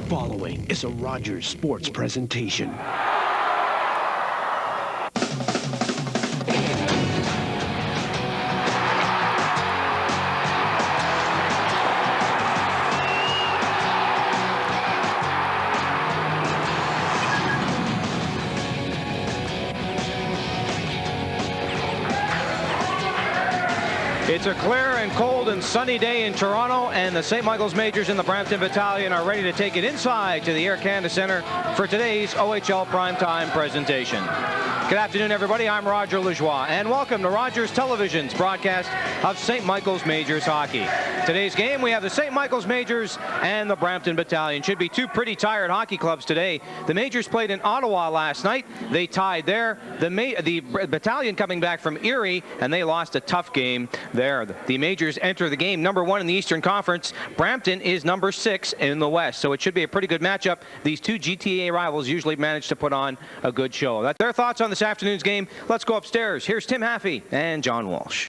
following is a Rogers Sports presentation. It's a clear and cold and sunny day in Toronto, and the St. Michaels Majors and the Brampton Battalion are ready to take it inside to the Air Canada Centre for today's OHL Primetime presentation. Good afternoon, everybody. I'm Roger Lajoie, and welcome to Rogers Television's broadcast of St. Michaels Majors hockey. Today's game, we have the St. Michaels Majors and the Brampton Battalion. Should be two pretty tired hockey clubs today. The Majors played in Ottawa last night. They tied there. The Battalion coming back from Erie, and they lost a tough game there. The Majors enter the game number 1 in the Eastern Conference. Brampton is number 6 in the West, so it should be a pretty good matchup. These two GTA rivals usually manage to put on a good show. That's their thoughts on this afternoon's game. Let's go upstairs. Here's Tim Haffey and John Walsh.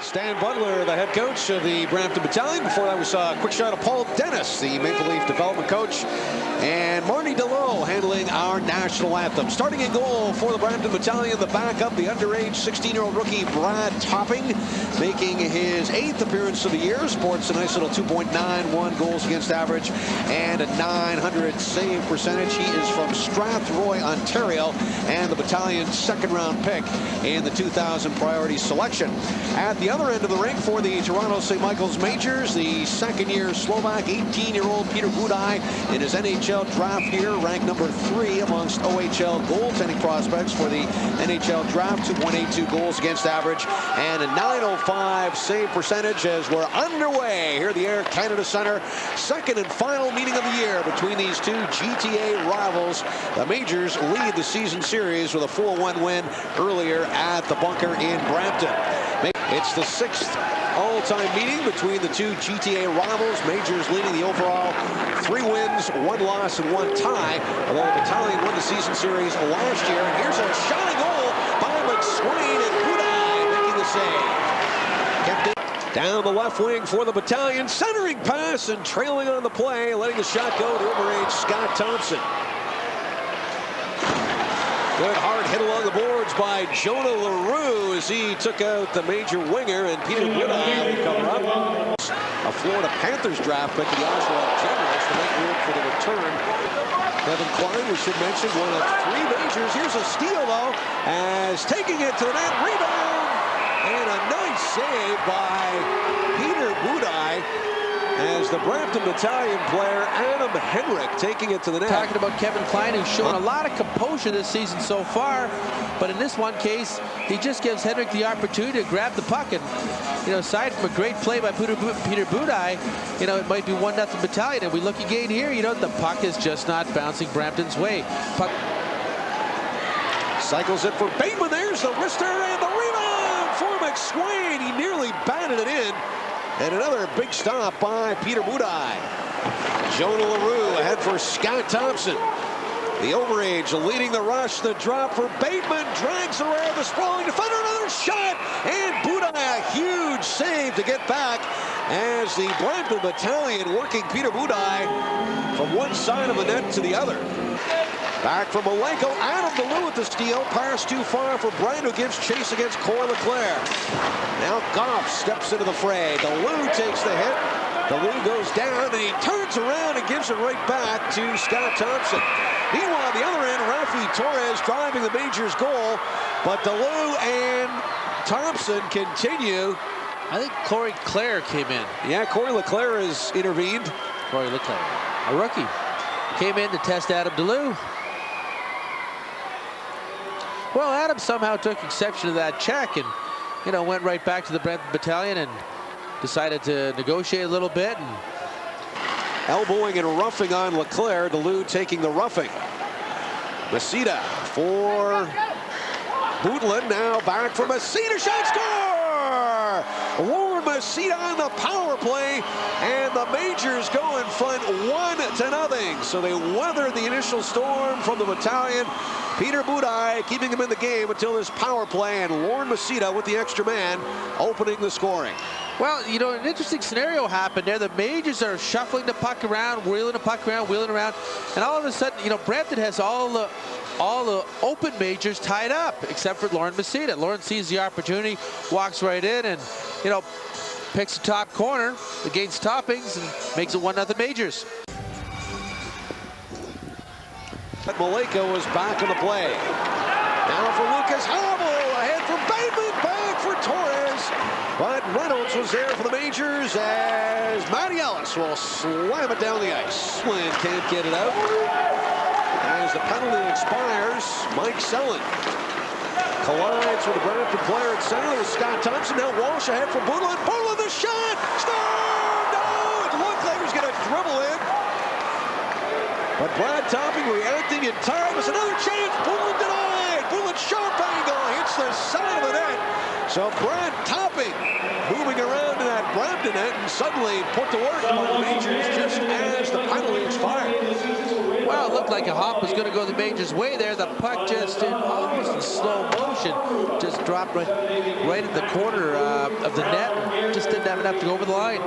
Stan Butler, the head coach of the Brampton Battalion. Before that, we saw a quick shot of Paul Dennis, the Maple Leaf development coach, and Marty DeLoe handling our national anthem. Starting in goal for the Brampton Battalion, the backup, the underage 16-year-old rookie Brad Topping, making his 8th appearance of the year. Sports a nice little 2.91 goals against average and a .900 save percentage. He is from Strathroy, Ontario, and the Battalion's second-round pick in the 2000 priority selection. At the other end of the rink for the Toronto St. Michaels Majors, the second-year Slovak 18-year-old Peter Budaj in his NHL draft year, ranked number 3 amongst OHL goaltending prospects for the NHL draft. 2.82 goals against average and a .905 save percentage as we're underway here at the Air Canada Centre. Second and final meeting of the year between these two GTA rivals. The Majors lead the season series with a 4-1 win earlier at the bunker in Brampton. It's the 6th all-time meeting between the two GTA rivals. Majors leading the overall 3 wins, 1 loss, and 1 tie. Although the Battalion won the season series last year. And here's a shot and goal by McSwain, and Budaj making the save. Kept it down the left wing for the Battalion. Centering pass and trailing on the play, letting the shot go to overage Scott Thompson. Good hard hit along the boards by Jonah LaRue as he took out the major winger, and Peter Budaj will cover up. A Florida Panthers draft pick to the Oshawa Generals to make room for the return. Kevin Klein, we should mention, one of 3 majors. Here's a steal, though, as taking it to the net. Rebound! And a nice save by Peter Budaj, as the Brampton Battalion player Adam Henrik taking it to the net. Talking about Kevin Klein, who's shown a lot of composure this season so far, but in this one case, he just gives Henrik the opportunity to grab the puck. And, you know, aside from a great play by Peter Budaj, you know, it might be 1-0 Battalion. And we look again here, you know, the puck is just not bouncing Brampton's way. Puck cycles it for Bateman. There's the wrister and the rebound for McSwain. He nearly batted it in. And another big stop by Peter Budaj. Jonah LaRue ahead for Scott Thompson. The overage leading the rush. The drop for Bateman. Drags around the sprawling defender. Another shot. And Budaj, a huge save to get back as the Brampton Battalion working Peter Budaj from one side of the net to the other. Back from Malenko. Adam DeLue at the steal. Pass too far for Bryant, who gives chase against Corey LeClaire. Now Goff steps into the fray. DeLue takes the hit. DeLue goes down, and he turns around and gives it right back to Scott Thompson. Meanwhile, on the other end, Rafi Torres driving the Majors goal, but DeLue and Thompson continue. I think Corey LeClaire came in. Yeah, Corey LeClaire has intervened. Corey LeClaire, a rookie, came in to test Adam DeLue. Well, Adam somehow took exception to that check and, you know, went right back to the Brampton Battalion and decided to negotiate a little bit. And elbowing and roughing on LeClaire. DeLue taking the roughing. Masita for Bootland. Now back for Masita. Shot, score! Lauren Masita on the power play, and the Majors go in front 1-0. So they weathered the initial storm from the Battalion. Peter Budaj keeping him in the game until this power play, and Lauren Masita with the extra man opening the scoring. Well, you know, an interesting scenario happened there. The Majors are shuffling the puck around, wheeling the puck around, wheeling around, and all of a sudden, you know, Brampton has all the open Majors tied up, except for Lauren Messina. Lauren sees the opportunity, walks right in, and, you know, picks the top corner against Toppings and makes it 1-0 Majors. Maleko was back on the play. Now for Lucas Havel, ahead from Bateman, back for Torres. But Reynolds was there for the Majors as Matty Ellis will slam it down the ice. Flynn can't get it out. As the penalty expires, Mike Selland collides with the Brampton player at center with Scott Thompson. Now Walsh ahead for Boudlin. Boudlin, the shot! Score! No! It looked like he was going to dribble in. But Brad Topping reacting in time. There's another chance. Boudlin denied. Boudlin sharp angle. Hits the side of the net. So Brad Topping moving around to that Brampton net and suddenly put to work by the Majors just as the penalty expired. Well, it looked like a hop was going to go the Majors' way there. The puck just in almost in slow motion just dropped right in the corner of the net and just didn't have enough to go over the line.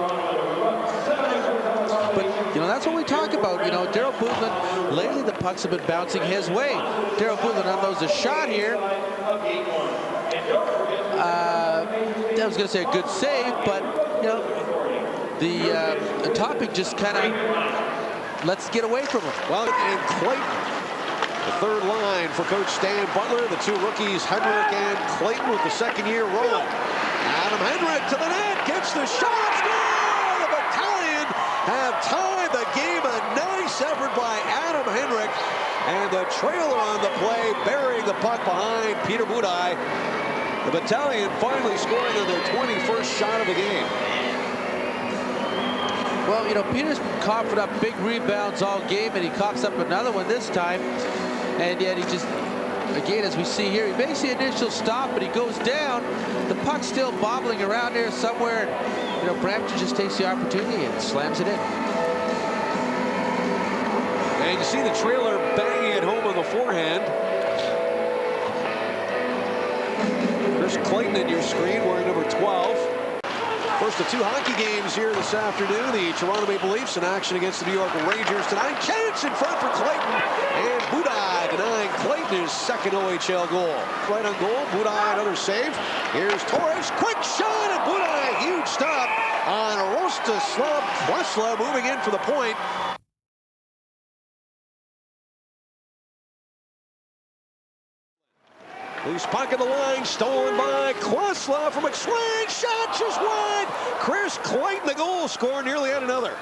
But, you know, that's what we talk about. You know, Daryl Boudlin, lately the pucks have been bouncing his way. Daryl Boudlin unloads a shot here. I was going to say a good save, but, you know, the Topping just kind of lets it get away from him. Well, and Clayton, the third line for Coach Stan Butler. The two rookies, Henrik and Clayton, with the second-year rolling. Adam Henrik to the net, gets the shot, score! The Battalion have tied the game. A nice effort by Adam Henrik. And the trailer on the play, burying the puck behind Peter Budaj. The Battalion finally scoring on their 21st shot of the game. Well, you know, Peter's been coughing up big rebounds all game, and he coughs up another one this time. And yet he just, again, as we see here, he makes the initial stop, but he goes down. The puck's still bobbling around there somewhere. You know, Brampton just takes the opportunity and slams it in. And you see the trailer banging it home on the forehand. Chris Clayton in your screen wearing number 12. First of two hockey games here this afternoon. The Toronto Maple Leafs in action against the New York Rangers tonight. Chance in front for Clayton. And Budaj denying Clayton his second OHL goal. Right on goal. Budaj another save. Here's Torres. Quick shot at Budaj. Huge stop on Rostislav Klesla moving in for the point. Loose puck in the line, stolen by Klesla from McSwain. Shot just wide. Chris Clayton, the goal scorer, nearly had another.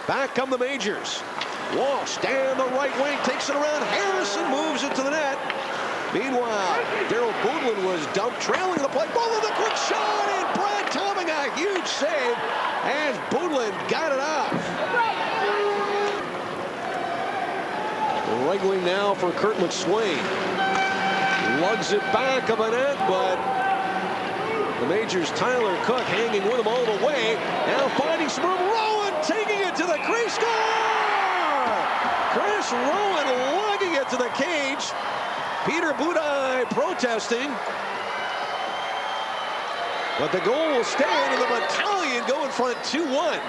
Back come the Majors. Walsh down the right wing, takes it around. Harrison moves it to the net. Meanwhile, Daryl Boudlin was dumped, trailing the play. Boudlin, the quick shot, and Brad Topping a huge save as Boudlin got it off. Right wing now for Kurt McSwain. Lugs it back of a net, but the Majors' Tyler Cook hanging with him all the way. Now finding some room. Rowan taking it to the crease. Score! Chris Rowan lugging it to the cage. Peter Budaj protesting. But the goal will stand, and the Battalion go in front 2-1.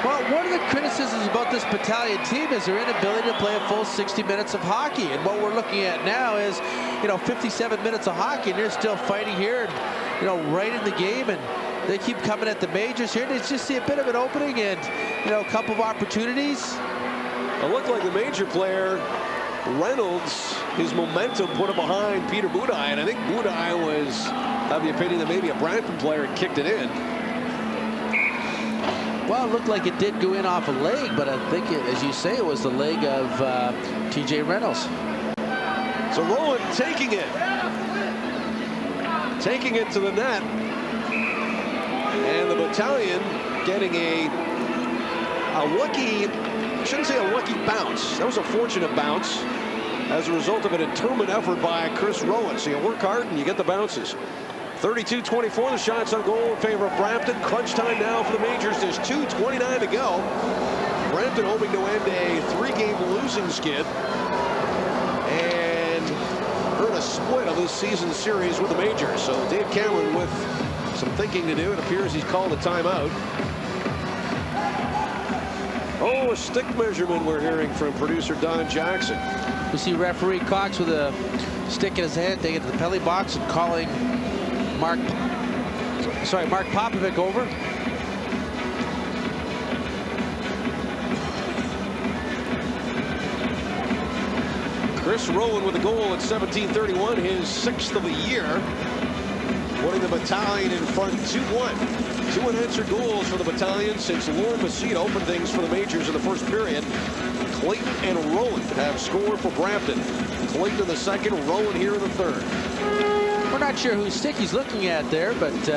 Well, one of the criticisms about this Battalion team is their inability to play a full 60 minutes of hockey. And what we're looking at now is, you know, 57 minutes of hockey, and they're still fighting here, and, you know, right in the game. And they keep coming at the Majors here. They just see a bit of an opening and, you know, a couple of opportunities. It looked like the Major player, Reynolds, his momentum put him behind Peter Budaj. And I think Budaj was of the opinion that maybe a Brampton player had kicked it in. Well, it looked like it did go in off a leg, but I think, as you say, it was the leg of T.J. Reynolds. So Rowan taking it to the net. And the Battalion getting a lucky, I shouldn't say a lucky bounce. That was a fortunate bounce as a result of an determined effort by Chris Rowan. So you work hard and you get the bounces. 32-24, the shots on goal in favor of Brampton. Crunch time now for the Majors. There's 2:29 to go. Brampton hoping to end a 3-game losing skid and earn a split of this season series with the Majors. So Dave Cameron with some thinking to do. It appears he's called a timeout. Oh, a stick measurement we're hearing from producer Don Jackson. We see referee Cox with a stick in his hand, taking it to the penalty box and calling Mark Popovic over. Chris Rowan with a goal at 17:31, his 6th of the year, putting the Battalion in front 2-1. 2 unanswered goals for the Battalion since Lauren Messina opened things for the Majors in the first period. Clayton and Rowan have scored for Brampton. Clayton in the second, Rowan here in the third. We're not sure whose stick he's looking at there, but he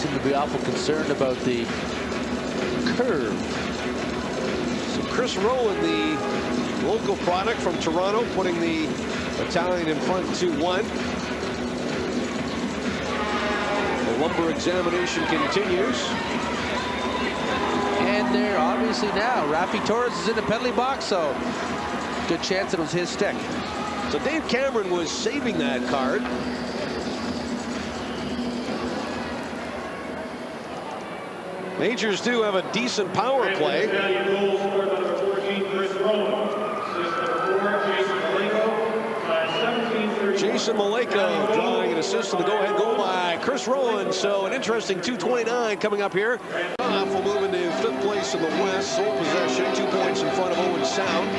seemed to be awful concerned about the curve. So Chris Rowan, the local product from Toronto, putting the Battalion in front 2-1. The lumber examination continues. And there, obviously now, Rafi Torres is in the penalty box, so good chance it was his stick. So Dave Cameron was saving that card. Majors do have a decent power play. Jason Maleko drawing an assist to the go-ahead goal by Chris Rowan. So an interesting 2:29 coming up here. We'll move into 5th place in the West. Sole possession, 2 points in front of Owen Sound.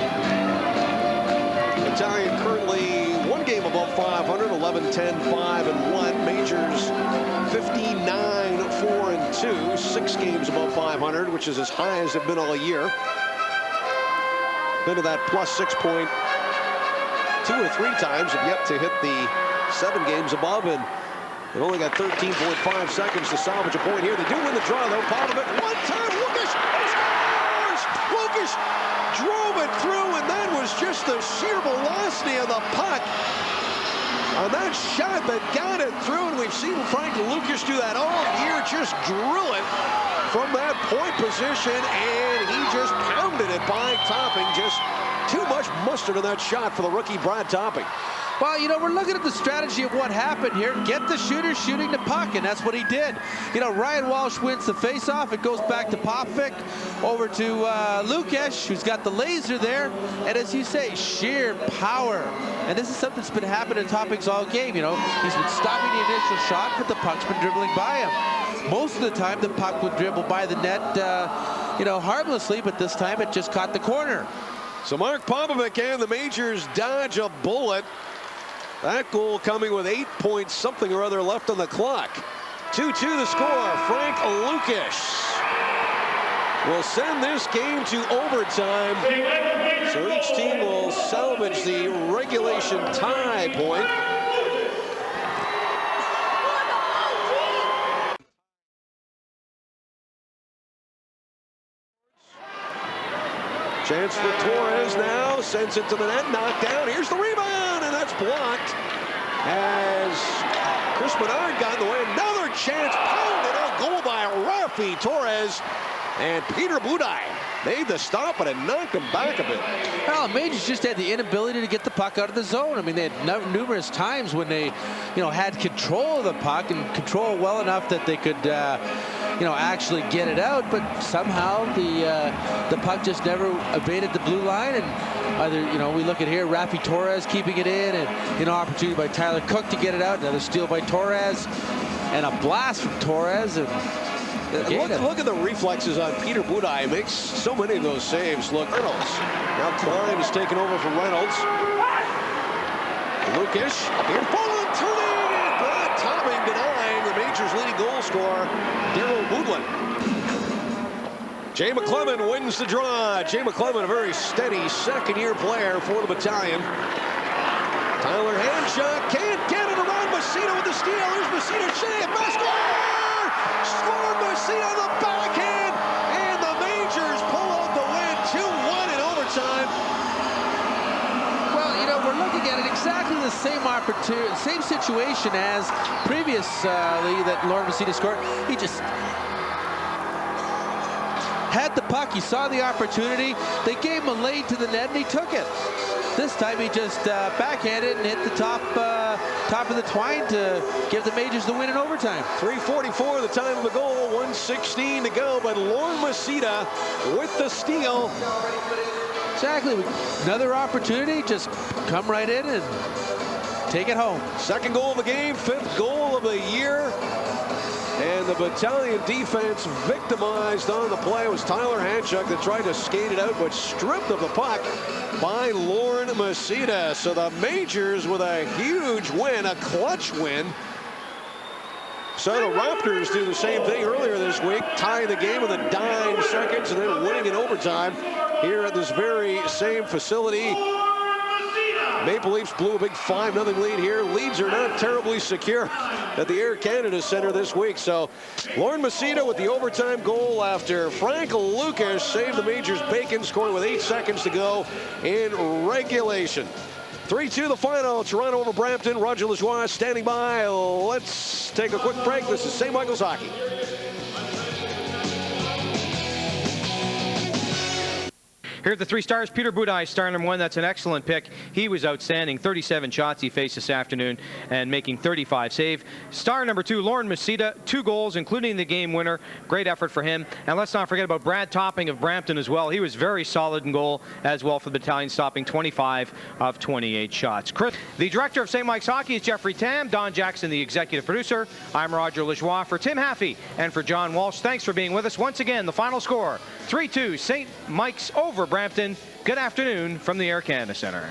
Battalion currently 1 game above 500, 11-10-5-1. Majors 59-4-2, 6 games above 500, which is as high as they've been all year. Been to that +6 point 2 or 3 times, have yet to hit the 7 games above, and they've only got 13.5 seconds to salvage a point here. They do win the draw, though. Popovic, one time, Lucas scores! Lucas drove it through, and that was just the sheer velocity of the puck on that shot that got it through, and we've seen Frank Lucas do that all year, just drill it from that point position, and he just pounded it by Topping. Just too much mustard in that shot for the rookie Brad Topping. Well, you know, we're looking at the strategy of what happened here. Get the shooter shooting the puck, and that's what he did. You know, Ryan Walsh wins the faceoff. It goes back to Popovic, over to Lukash, who's got the laser there. And as you say, sheer power. And this is something that's been happening in Toppings all game. You know, he's been stopping the initial shot, but the puck's been dribbling by him. Most of the time, the puck would dribble by the net, you know, harmlessly, but this time it just caught the corner. So Mark Popovic and the Majors dodge a bullet. That goal coming with 8 points something or other left on the clock. 2-2 the score. Frank Lucas will send this game to overtime. So each team will salvage the regulation tie point. Chance for Torres now, sends it to the net, knocked down. Here's the rebound, and that's blocked. As Chris Menard got in the way, another chance, pounded out, goal by Rafi Torres. And Peter Budaj made the stop, but it knocked him back a bit. Well, Majors just had the inability to get the puck out of the zone. I mean, they had numerous times when they, you know, had control of the puck and control well enough that they could, you know, actually get it out. But somehow the puck just never evaded the blue line. And either, you know, we look at here, Rafi Torres keeping it in, and an opportunity by Tyler Cook to get it out. Another steal by Torres, and a blast from Torres. And look at the reflexes on Peter Budaj. Makes so many of those saves. Look, Reynolds. Now Klein is taking over for Reynolds. Lucas, here Poland turning, and Brad Topping denying the Majors' leading goal scorer, Daryl Boudlin. Jay McClellan wins the draw. Jay McClellan, a very steady second-year player for the Battalion. Tyler Handshot can't get it around Messina with the steal. Here's Messina shooting it. Score! Scored Messina on the backhand, and the Majors pull out the win, 2-1 in overtime. Well, you know, we're looking at it exactly the same opportunity, same situation as previously that Lauren Messina scored. He just had the puck. He saw the opportunity. They gave him a lane to the net, and he took it. This time he just backhanded and hit the top of the twine to give the Majors the win in overtime. 3:44 the time of the goal, 1:16 to go, but Lorne Masita with the steal. Exactly. Another opportunity, just come right in and take it home. Second goal of the game, fifth goal of the year. And the Battalion defense victimized on the play. It was Tyler Hanchuk that tried to skate it out, but stripped of the puck by Lorne Masita. So the Majors with a huge win, a clutch win. So the Raptors do the same thing earlier this week, tying the game in the dying seconds and then winning in overtime here at this very same facility. Maple Leafs blew a big 5-0 lead here. Leads are not terribly secure at the Air Canada Center this week. So Lorne Masita with the overtime goal after Frank Lucas saved the Majors bacon, scoring with 8 seconds to go in regulation. 3-2 the final. Toronto over Brampton. Roger Lajoie standing by. Let's take a quick break. This is St. Michael's Hockey. Here at the Three Stars, Peter Budaj, star number 1. That's an excellent pick. He was outstanding. 37 shots he faced this afternoon and making 35 save. Star number 2, Lorne Masita, 2 goals, including the game winner. Great effort for him. And let's not forget about Brad Topping of Brampton as well. He was very solid in goal as well for the Battalion, stopping 25 of 28 shots. Chris, the director of St. Mike's Hockey is Jeffrey Tam. Don Jackson, the executive producer. I'm Roger Lajoie. For Tim Haffey and for John Walsh, thanks for being with us. Once again, the final score, 3-2, St. Mike's over Brampton. Good afternoon from the Air Canada Center.